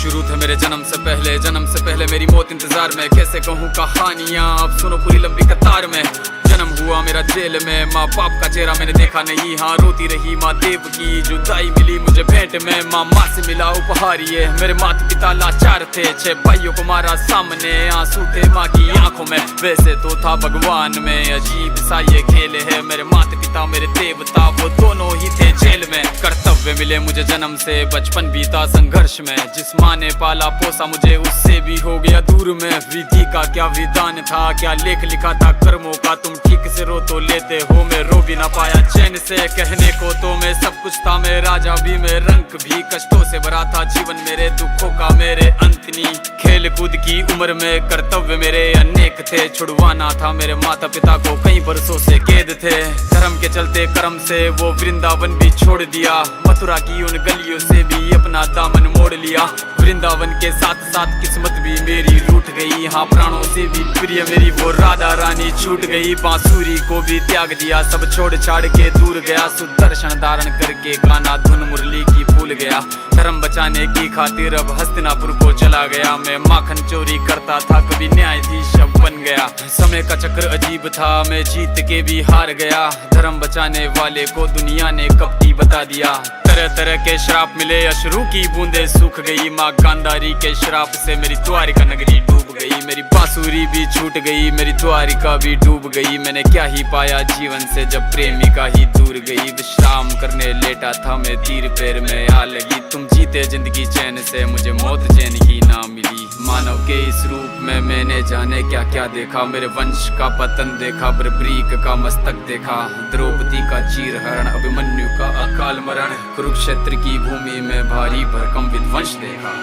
शुरू थे मेरे जन्म से पहले मेरी मौत इंतजार में। कैसे कहूँ कहानियाँ, अब सुनो पूरी लंबी कतार में। जन्म हुआ मेरा जेल में, माँ बाप का चेहरा मैंने देखा नहीं। हाँ रोती रही माँ देव की, जुदाई मिली मुझे भेंट में। माँ से मिला उपहार ये, मेरे माता पिता लाचार थे। 6 भाइयों को मारा सामने, आंसू थे माँ की आंखों में। वैसे तो था भगवान में, अजीब सा ये खेल है। मेरे माता पिता मेरे देवता, वो दोनों ही थे जेल में। कर्तव्य मिले मुझे जन्म से, बचपन बीता संघर्ष में। जिस माँ ने पाला पोसा मुझे, उससे भी हो गया दूर में। विधि का क्या विधान था, क्या लेख लिखा था कर्मों का। तुम ठीक से रो तो लेते हो, मैं रो भी ना पाया चैन से। कहने को तो मैं सब कुछ था, मैं राजा भी, मैं रंक भी। कष्टों से भरा था जीवन मेरे, दुखों का मेरे अंत नहीं। खेल कूद की उम्र में कर्तव्य मेरे अनेक थे। छुड़वाना था मेरे माता पिता को, कई बरसों से कैद थे। धर्म के चलते कर्म से वो वृंदावन भी छोड़ दिया। मथुरा की उन गलियों से भी अपना दामन मोड़ लिया। वृंदावन के साथ साथ किस्मत भी मेरी रूठ गई। हाँ प्राणों से भी प्रिय मेरी वो राधा रानी छूट गई। बांसुरी को भी त्याग दिया, सब छोड़ छाड़ के दूर गया। सुदर्शन धारण करके गाना धुन मुरली की भूल गया। धर्म बचाने की खातिर अब हस्तिनापुर को चला गया। मैं माखन चोरी करता था, कभी न्यायाधीश अब बन गया। समय का चक्र अजीब था, मैं जीत के भी हार गया। धर्म बचाने वाले को दुनिया ने कपटी बता दिया। तरह तरह के श्राप मिले, अश्रु की बूंदे सूख गई। माँ गांधारी के श्राप से मेरी द्वारिका नगरी डूब गई। मेरी बांसुरी भी छूट गई, मेरी द्वारिका भी डूब गई। मैंने क्या ही पाया जीवन से, जब प्रेमिका ही दूर गई। विश्राम करने लेटा था मैं, तीर पैर में आ लगी। तुम जीते जिंदगी चैन से, मुझे मौत चैन ही ना मिली। मानव के इस रूप में मैंने जाने क्या क्या देखा। मेरे वंश का पतन देखा, बर्बरीक का मस्तक देखा। द्रौपदी का चीरहरण, अभिमन्यु का अकाल मरण। कुरुक्षेत्र की भूमि में भारी भरकम विध्वंस देखा।